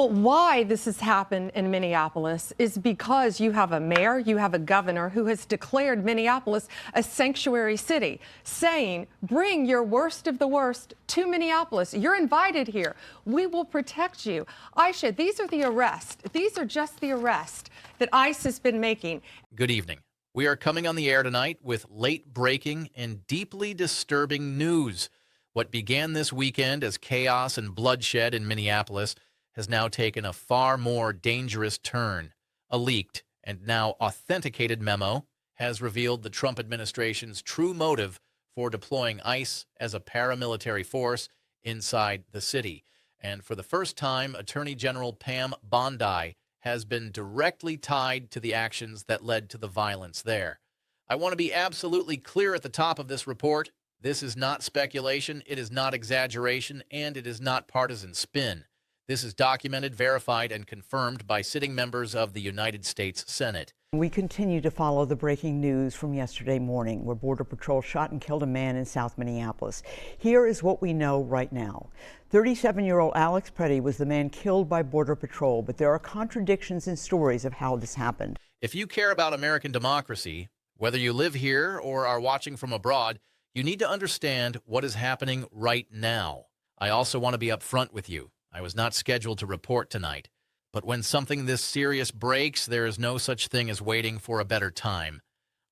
Why this has happened in Minneapolis is because you have a mayor, you have a governor who has declared Minneapolis a sanctuary city, saying, bring your worst of the worst to Minneapolis. You're invited here. We will protect you. Aisha, these are the arrests. These are just the arrests that ICE has been making. Good evening. We are coming on the air tonight with late-breaking and deeply disturbing news. What began this weekend as chaos and bloodshed in Minneapolis has now taken a far more dangerous turn. A leaked and now authenticated memo has revealed the Trump administration's true motive for deploying ICE as a paramilitary force inside the city. And for the first time, Attorney General Pam Bondi has been directly tied to the actions that led to the violence there. I want to be absolutely clear at the top of this report. This is not speculation, it is not exaggeration, and it is not partisan spin. This is documented, verified, and confirmed by sitting members of the United States Senate. We continue to follow the breaking news from yesterday morning, where Border Patrol shot and killed a man in South Minneapolis. Here is what we know right now. 37-year-old Alex Peretti was the man killed by Border Patrol, but there are contradictions in stories of how this happened. If you care about American democracy, whether you live here or are watching from abroad, you need to understand what is happening right now. I also want to be upfront with you. I was not scheduled to report tonight, but when something this serious breaks, there is no such thing as waiting for a better time.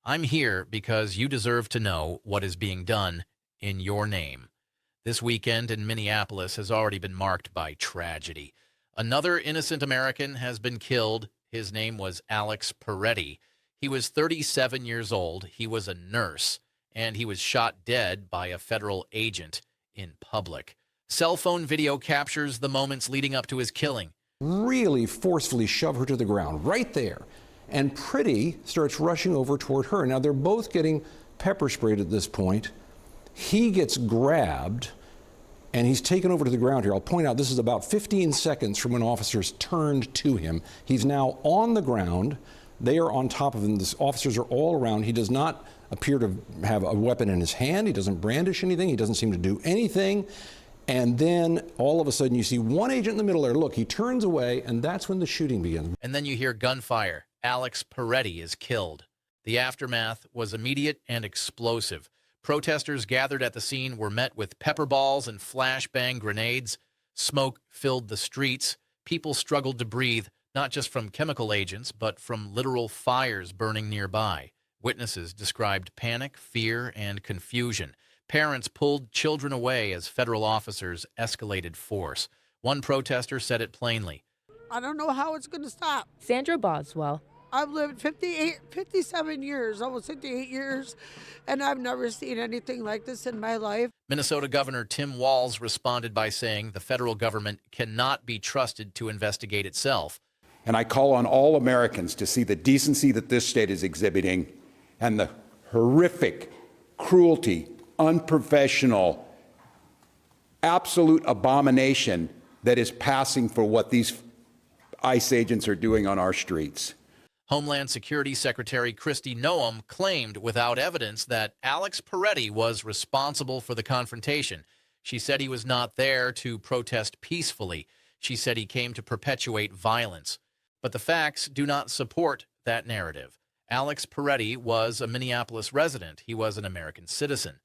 I'm here because you deserve to know what is being done in your name. This weekend in Minneapolis has already been marked by tragedy. Another innocent American has been killed. His name was Alex Peretti. He was 37 years old. He was a nurse, and he was shot dead by a federal agent in public. Cell phone video captures the moments leading up to his killing. Really forcefully shove her to the ground right there. And Peretti starts rushing over toward her. Now they're both getting pepper sprayed at this point. He gets grabbed and he's taken over to the ground here. I'll point out this is about 15 seconds from when officers turned to him. He's now on the ground. They are on top of him. The officers are all around. He does not appear to have a weapon in his hand. He doesn't brandish anything. He doesn't seem to do anything. And then all of a sudden you see one agent in the middle there. Look, he turns away, and that's when the shooting begins. And then you hear gunfire. Alex Peretti is killed. The aftermath was immediate and explosive. Protesters gathered at the scene were met with pepper balls and flashbang grenades. Smoke filled the streets. People struggled to breathe, not just from chemical agents, but from literal fires burning nearby. Witnesses described panic, fear, and confusion. Parents pulled children away as federal officers escalated force. One protester said it plainly. I don't know how it's going to stop. Sandra Boswell. I've lived 57 years, almost 58 years, and I've never seen anything like this in my life. Minnesota Governor Tim Walz responded by saying the federal government cannot be trusted to investigate itself. And I call on all Americans to see the decency that this state is exhibiting and the horrific cruelty, unprofessional, absolute abomination that is passing for what these ICE agents are doing on our streets. Homeland Security Secretary Kristi Noem claimed without evidence that Alex Peretti was responsible for the confrontation. She said he was not there to protest peacefully. She said he came to perpetuate violence. But the facts do not support that narrative. Alex Peretti was a Minneapolis resident. He was an American citizen.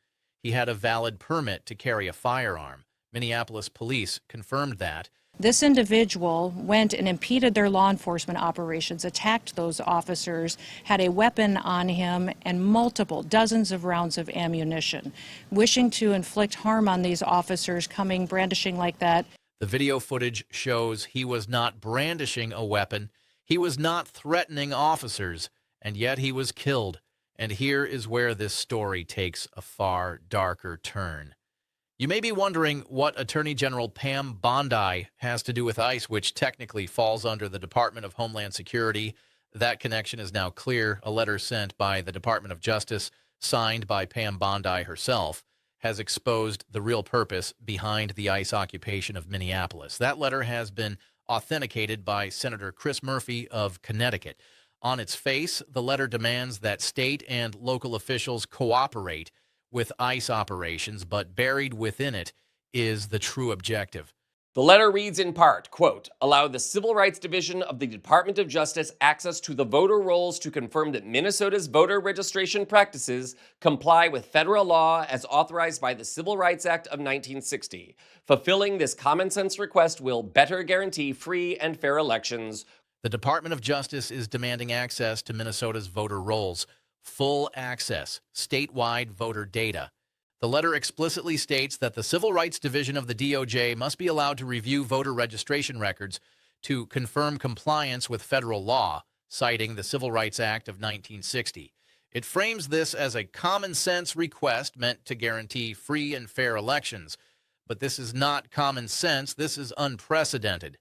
He had a valid permit to carry a firearm. Minneapolis police confirmed that. This individual went and impeded their law enforcement operations, attacked those officers, had a weapon on him, and dozens of rounds of ammunition. Wishing to inflict harm on these officers, brandishing like that. The video footage shows he was not brandishing a weapon. He was not threatening officers, and yet he was killed. And here is where this story takes a far darker turn. You may be wondering what Attorney General Pam Bondi has to do with ICE, which technically falls under the Department of Homeland Security. That connection is now clear. A letter sent by the Department of Justice, signed by Pam Bondi herself, has exposed the real purpose behind the ICE occupation of Minneapolis. That letter has been authenticated by Senator Chris Murphy of Connecticut. On its face, the letter demands that state and local officials cooperate with ICE operations, but buried within it is the true objective: The letter reads in part, quote, allow the Civil Rights Division of the Department of Justice access to the voter rolls to confirm that Minnesota's voter registration practices comply with federal law as authorized by the Civil Rights Act of 1960. Fulfilling this common sense request will better guarantee free and fair elections. The Department of Justice is demanding access to Minnesota's voter rolls, full access, statewide voter data. The letter explicitly states that the Civil Rights Division of the DOJ must be allowed to review voter registration records to confirm compliance with federal law, citing the Civil Rights Act of 1960. It frames this as a common-sense request meant to guarantee free and fair elections. But this is not common sense. This is unprecedented.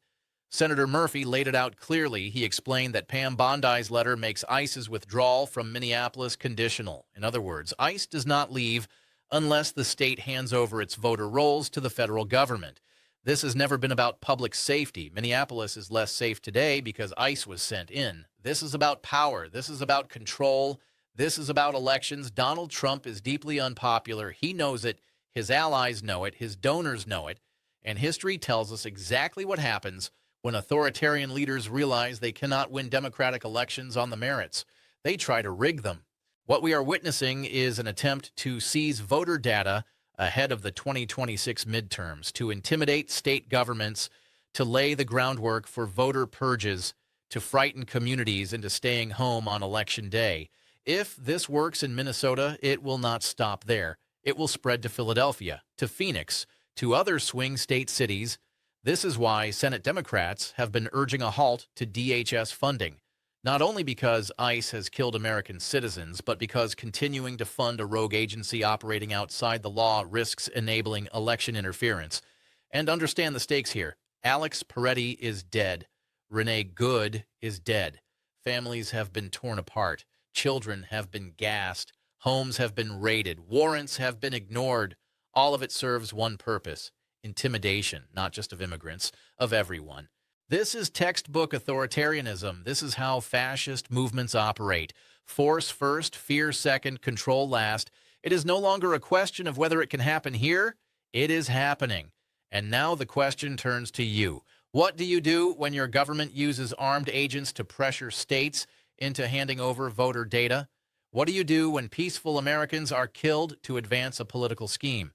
Senator Murphy laid it out clearly. He explained that Pam Bondi's letter makes ICE's withdrawal from Minneapolis conditional. In other words, ICE does not leave unless the state hands over its voter rolls to the federal government. This has never been about public safety. Minneapolis is less safe today because ICE was sent in. This is about power. This is about control. This is about elections. Donald Trump is deeply unpopular. He knows it. His allies know it. His donors know it. And history tells us exactly what happens when authoritarian leaders realize they cannot win democratic elections on the merits. They try to rig them. What we are witnessing is an attempt to seize voter data ahead of the 2026 midterms, to intimidate state governments, to lay the groundwork for voter purges, to frighten communities into staying home on Election Day. If this works in Minnesota, it will not stop there. It will spread to Philadelphia, to Phoenix, to other swing state cities. This is why Senate Democrats have been urging a halt to DHS funding. Not only because ICE has killed American citizens, but because continuing to fund a rogue agency operating outside the law risks enabling election interference. And understand the stakes here. Alex Peretti is dead. Renee Good is dead. Families have been torn apart. Children have been gassed. Homes have been raided. Warrants have been ignored. All of it serves one purpose: intimidation, not just of immigrants, of everyone. This is textbook authoritarianism. This is how fascist movements operate. Force first, fear second, control last. It is no longer a question of whether it can happen here. It is happening. And now the question turns to you. What do you do when your government uses armed agents to pressure states into handing over voter data? What do you do when peaceful Americans are killed to advance a political scheme?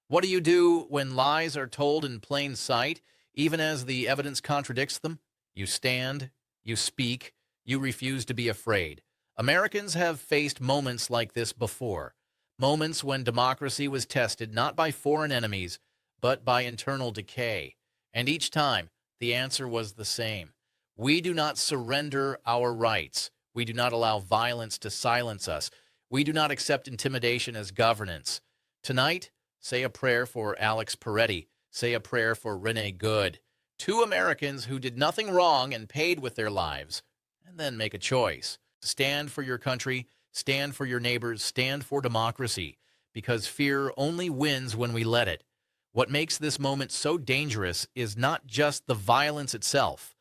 What do you do when lies are told in plain sight, even as the evidence contradicts them? You stand, you speak, you refuse to be afraid. Americans have faced moments like this before. Moments when democracy was tested not by foreign enemies, but by internal decay. And each time, the answer was the same. We do not surrender our rights. We do not allow violence to silence us. We do not accept intimidation as governance. Tonight, say a prayer for Alex Peretti. Say a prayer for Renee Good. Two Americans who did nothing wrong and paid with their lives. And then make a choice. Stand for your country. Stand for your neighbors. Stand for democracy. Because fear only wins when we let it. What makes this moment so dangerous is not just the violence itself,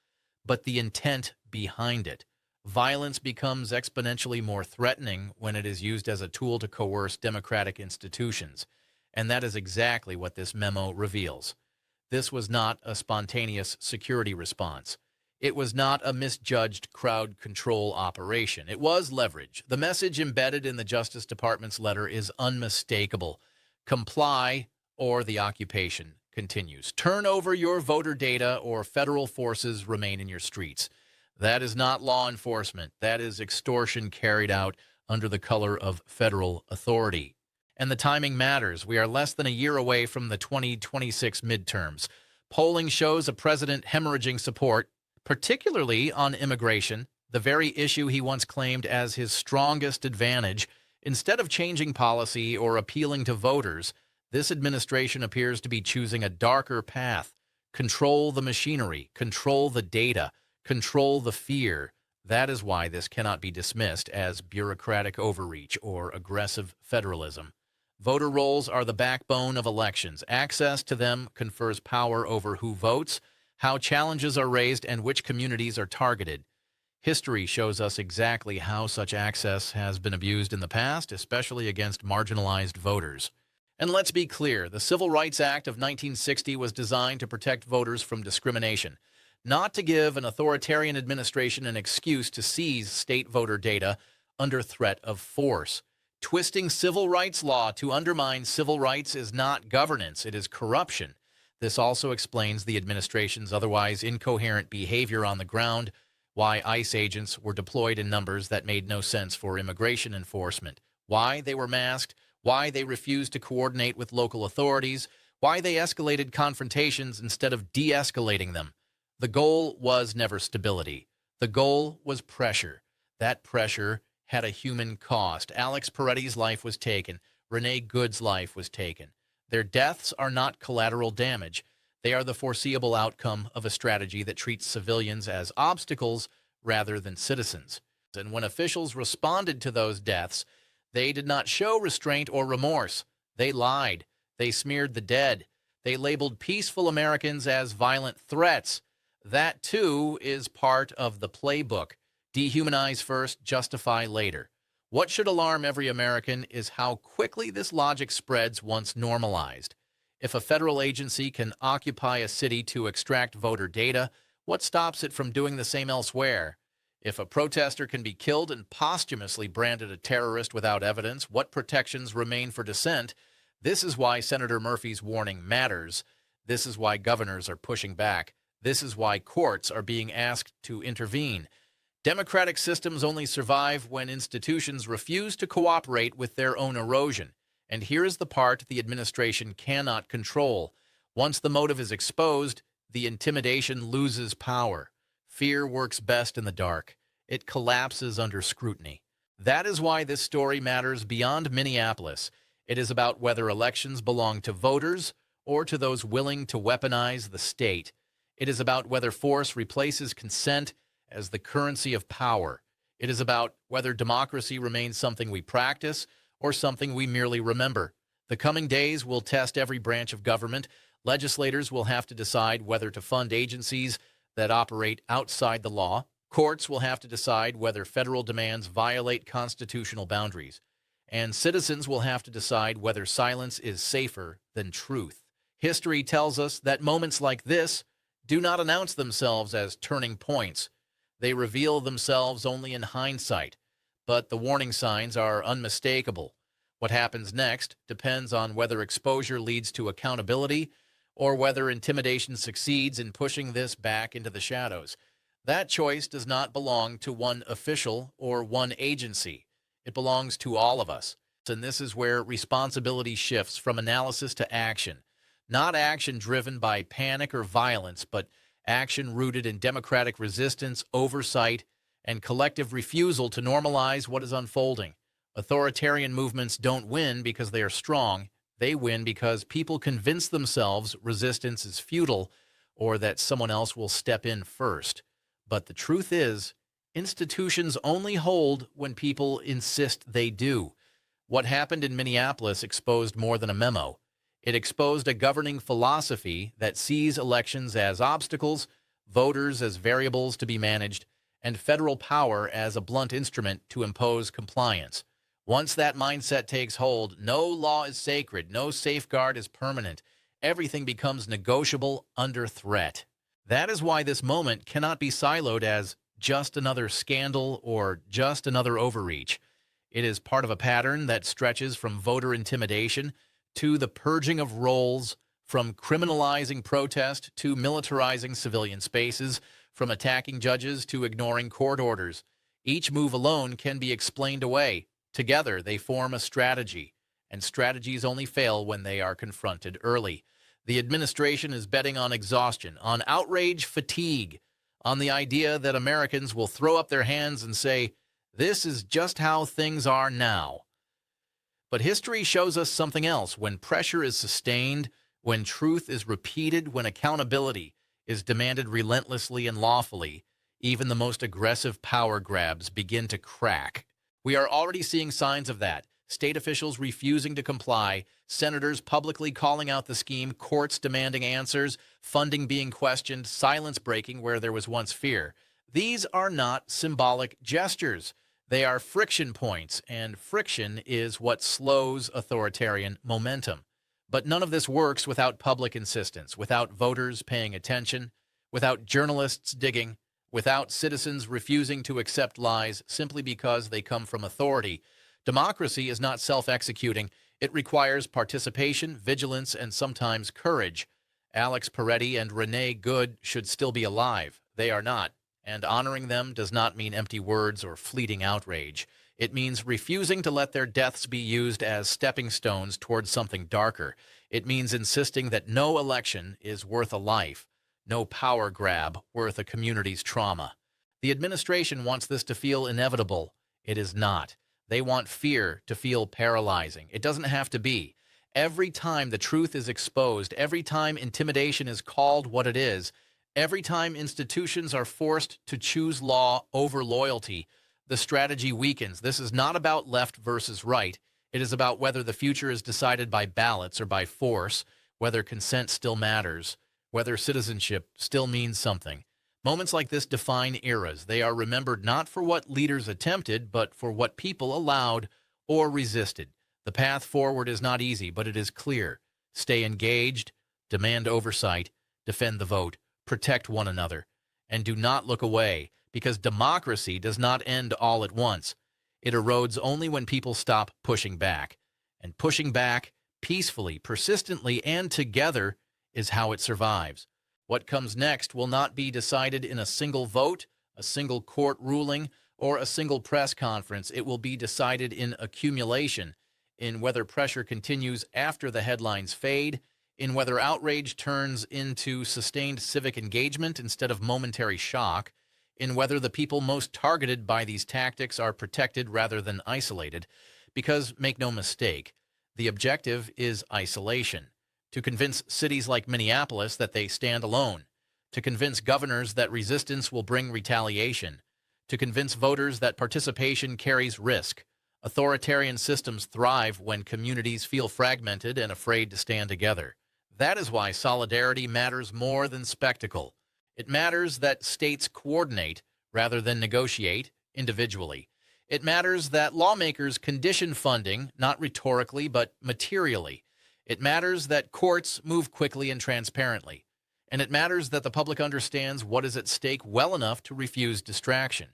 but the intent behind it. Violence becomes exponentially more threatening when it is used as a tool to coerce democratic institutions. And that is exactly what this memo reveals. This was not a spontaneous security response. It was not a misjudged crowd control operation. It was leverage. The message embedded in the Justice Department's letter is unmistakable. Comply, or the occupation continues. Turn over your voter data, or federal forces remain in your streets. That is not law enforcement. That is extortion carried out under the color of federal authority. And the timing matters. We are less than a year away from the 2026 midterms. Polling shows a president hemorrhaging support, particularly on immigration, the very issue he once claimed as his strongest advantage. Instead of changing policy or appealing to voters, this administration appears to be choosing a darker path. Control the machinery, control the data, control the fear. That is why this cannot be dismissed as bureaucratic overreach or aggressive federalism. Voter rolls are the backbone of elections. Access to them confers power over who votes, how challenges are raised, and which communities are targeted. History shows us exactly how such access has been abused in the past, especially against marginalized voters. And let's be clear, the Civil Rights Act of 1960 was designed to protect voters from discrimination, not to give an authoritarian administration an excuse to seize state voter data under threat of force. Twisting civil rights law to undermine civil rights is not governance, it is corruption. This also explains the administration's otherwise incoherent behavior on the ground, why ICE agents were deployed in numbers that made no sense for immigration enforcement, why they were masked, why they refused to coordinate with local authorities, why they escalated confrontations instead of de-escalating them. The goal was never stability. The goal was pressure. That pressure had a human cost. Alex Peretti's life was taken. Renee Good's life was taken. Their deaths are not collateral damage. They are the foreseeable outcome of a strategy that treats civilians as obstacles rather than citizens. And when officials responded to those deaths, they did not show restraint or remorse. They lied. They smeared the dead. They labeled peaceful Americans as violent threats. That, too, is part of the playbook. Dehumanize first, justify later. What should alarm every American is how quickly this logic spreads once normalized. If a federal agency can occupy a city to extract voter data, what stops it from doing the same elsewhere? If a protester can be killed and posthumously branded a terrorist without evidence, what protections remain for dissent? This is why Senator Murphy's warning matters. This is why governors are pushing back. This is why courts are being asked to intervene. Democratic systems only survive when institutions refuse to cooperate with their own erosion. And here is the part the administration cannot control. Once the motive is exposed, the intimidation loses power. Fear works best in the dark. It collapses under scrutiny. That is why this story matters beyond Minneapolis. It is about whether elections belong to voters or to those willing to weaponize the state. It is about whether force replaces consent as the currency of power. It is about whether democracy remains something we practice or something we merely remember. The coming days will test every branch of government. Legislators will have to decide whether to fund agencies that operate outside the law. Courts will have to decide whether federal demands violate constitutional boundaries. And citizens will have to decide whether silence is safer than truth. History tells us that moments like this do not announce themselves as turning points. They reveal themselves only in hindsight. But the warning signs are unmistakable. What happens next depends on whether exposure leads to accountability or whether intimidation succeeds in pushing this back into the shadows. That choice does not belong to one official or one agency. It belongs to all of us. And this is where responsibility shifts from analysis to action. Not action driven by panic or violence, but action rooted in democratic resistance, oversight, and collective refusal to normalize what is unfolding. Authoritarian movements don't win because they are strong. They win because people convince themselves resistance is futile or that someone else will step in first. But the truth is, institutions only hold when people insist they do. What happened in Minneapolis exposed more than a memo. It exposed a governing philosophy that sees elections as obstacles, voters as variables to be managed, and federal power as a blunt instrument to impose compliance. Once that mindset takes hold, no law is sacred, no safeguard is permanent. Everything becomes negotiable under threat. That is why this moment cannot be siloed as just another scandal or just another overreach. It is part of a pattern that stretches from voter intimidation to the purging of roles, from criminalizing protest to militarizing civilian spaces, from attacking judges to ignoring court orders. Each move alone can be explained away. Together, they form a strategy, and strategies only fail when they are confronted early. The administration is betting on exhaustion, on outrage fatigue, on the idea that Americans will throw up their hands and say, "This is just how things are now." But history shows us something else. When pressure is sustained, when truth is repeated, when accountability is demanded relentlessly and lawfully, even the most aggressive power grabs begin to crack. We are already seeing signs of that. State officials refusing to comply, senators publicly calling out the scheme, courts demanding answers, funding being questioned, silence breaking where there was once fear. These are not symbolic gestures. They are friction points, and friction is what slows authoritarian momentum. But none of this works without public insistence, without voters paying attention, without journalists digging, without citizens refusing to accept lies simply because they come from authority. Democracy is not self-executing. It requires participation, vigilance, and sometimes courage. Alex Peretti and Renee Good should still be alive. They are not. And honoring them does not mean empty words or fleeting outrage. It means refusing to let their deaths be used as stepping stones towards something darker. It means insisting that no election is worth a life, no power grab worth a community's trauma. The administration wants this to feel inevitable. It is not. They want fear to feel paralyzing. It doesn't have to be. Every time the truth is exposed, every time intimidation is called what it is, every time institutions are forced to choose law over loyalty, the strategy weakens. This is not about left versus right. It is about whether the future is decided by ballots or by force, whether consent still matters, whether citizenship still means something. Moments like this define eras. They are remembered not for what leaders attempted, but for what people allowed or resisted. The path forward is not easy, but it is clear. Stay engaged, demand oversight, defend the vote, protect one another, and do not look away, because democracy does not end all at once. It erodes only when people stop pushing back. And pushing back peacefully, persistently, and together is how it survives. What comes next will not be decided in a single vote, a single court ruling, or a single press conference. It will be decided in accumulation, in whether pressure continues after the headlines fade, in whether outrage turns into sustained civic engagement instead of momentary shock, in whether the people most targeted by these tactics are protected rather than isolated. Because, make no mistake, the objective is isolation. To convince cities like Minneapolis that they stand alone, to convince governors that resistance will bring retaliation, to convince voters that participation carries risk. Authoritarian systems thrive when communities feel fragmented and afraid to stand together. That is why solidarity matters more than spectacle. It matters that states coordinate rather than negotiate individually. It matters that lawmakers condition funding, not rhetorically, but materially. It matters that courts move quickly and transparently. And it matters that the public understands what is at stake well enough to refuse distraction.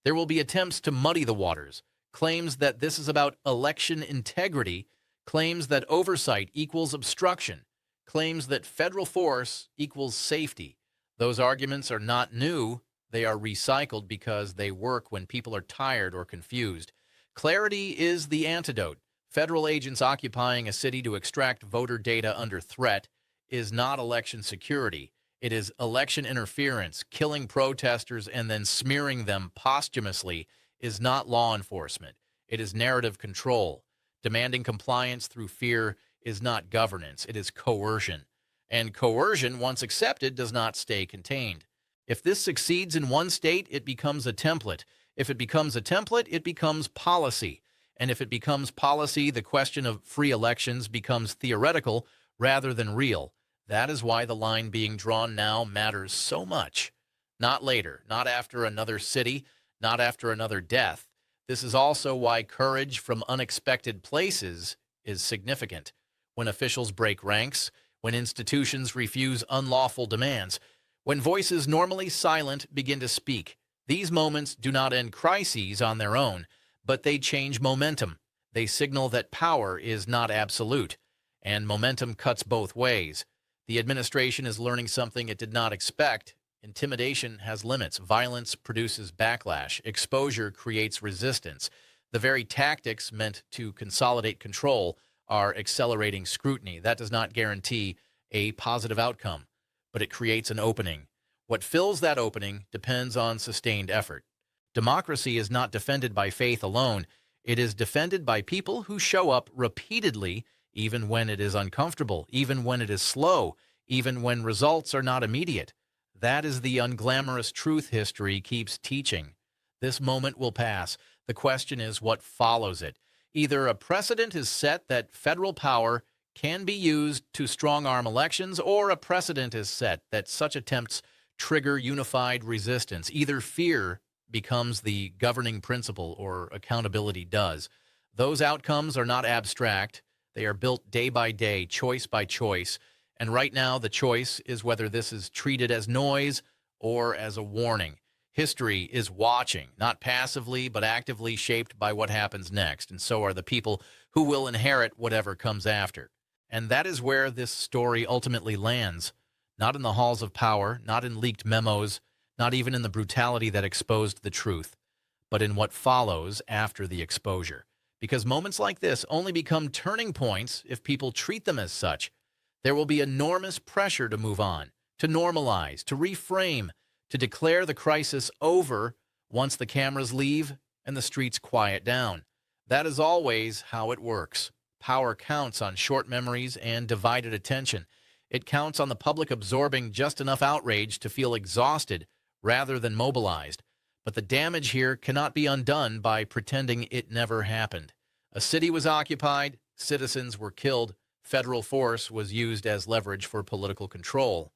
There will be attempts to muddy the waters, claims that this is about election integrity, claims that oversight equals obstruction, claims that federal force equals safety. Those arguments are not new. They are recycled because they work when people are tired or confused. Clarity is the antidote. Federal agents occupying a city to extract voter data under threat is not election security. It is election interference. Killing protesters and then smearing them posthumously is not law enforcement. It is narrative control. Demanding compliance through fear is not governance. It is coercion. And coercion, once accepted, does not stay contained. If this succeeds in one state, it becomes a template. If it becomes a template, it becomes policy. And if it becomes policy, the question of free elections becomes theoretical rather than real. That is why the line being drawn now matters so much. Not later, not after another city, not after another death. This is also why courage from unexpected places is significant. When officials break ranks, when institutions refuse unlawful demands, when voices normally silent begin to speak. These moments do not end crises on their own, but they change momentum. They signal that power is not absolute, and momentum cuts both ways. The administration is learning something it did not expect. Intimidation has limits. Violence produces backlash. Exposure creates resistance. The very tactics meant to consolidate control are accelerating scrutiny. That does not guarantee a positive outcome, but it creates an opening. What fills that opening depends on sustained effort. Democracy is not defended by faith alone. It is defended by people who show up repeatedly, even when it is uncomfortable, even when it is slow, even when results are not immediate. That is the unglamorous truth history keeps teaching. This moment will pass. The question is what follows it. Either a precedent is set that federal power can be used to strong-arm elections, or a precedent is set that such attempts trigger unified resistance. Either fear becomes the governing principle or accountability does. Those outcomes are not abstract. They are built day by day, choice by choice. And right now, the choice is whether this is treated as noise or as a warning. History is watching, not passively, but actively shaped by what happens next. And so are the people who will inherit whatever comes after. And that is where this story ultimately lands. Not in the halls of power, not in leaked memos, not even in the brutality that exposed the truth, but in what follows after the exposure. Because moments like this only become turning points if people treat them as such. There will be enormous pressure to move on, to normalize, to reframe, to declare the crisis over once the cameras leave and the streets quiet down. That is always how it works. Power counts on short memories and divided attention. It counts on the public absorbing just enough outrage to feel exhausted rather than mobilized. But the damage here cannot be undone by pretending it never happened. A city was occupied, citizens were killed, federal force was used as leverage for political control.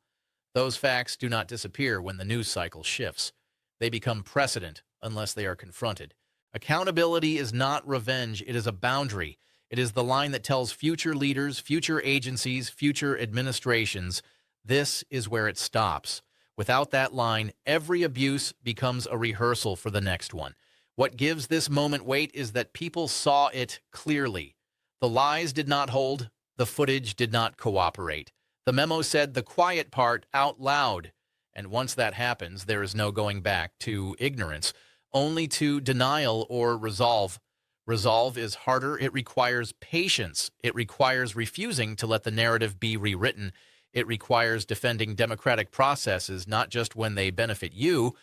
Those facts do not disappear when the news cycle shifts. They become precedent unless they are confronted. Accountability is not revenge, it is a boundary. It is the line that tells future leaders, future agencies, future administrations, this is where it stops. Without that line, every abuse becomes a rehearsal for the next one. What gives this moment weight is that people saw it clearly. The lies did not hold, the footage did not cooperate. The memo said the quiet part out loud. And once that happens, there is no going back to ignorance, only to denial or resolve. Resolve is harder. It requires patience. It requires refusing to let the narrative be rewritten. It requires defending democratic processes, not just when they benefit you,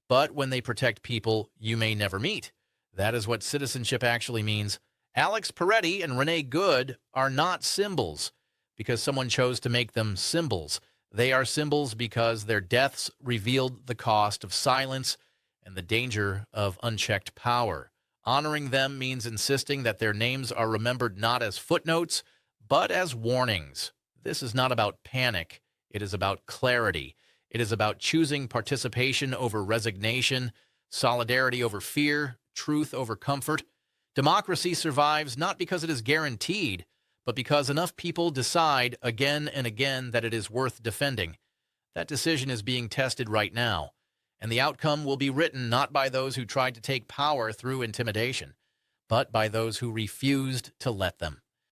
but when they protect people you may never meet. That is what citizenship actually means. Alex Peretti and Renee Good are not symbols because someone chose to make them symbols. They are symbols because their deaths revealed the cost of silence and the danger of unchecked power. Honoring them means insisting that their names are remembered not as footnotes, but as warnings. This is not about panic. It is about clarity. It is about choosing participation over resignation, solidarity over fear, truth over comfort. Democracy survives not because it is guaranteed, but because enough people decide again and again that it is worth defending. That decision is being tested right now, and the outcome will be written not by those who tried to take power through intimidation, but by those who refused to let them.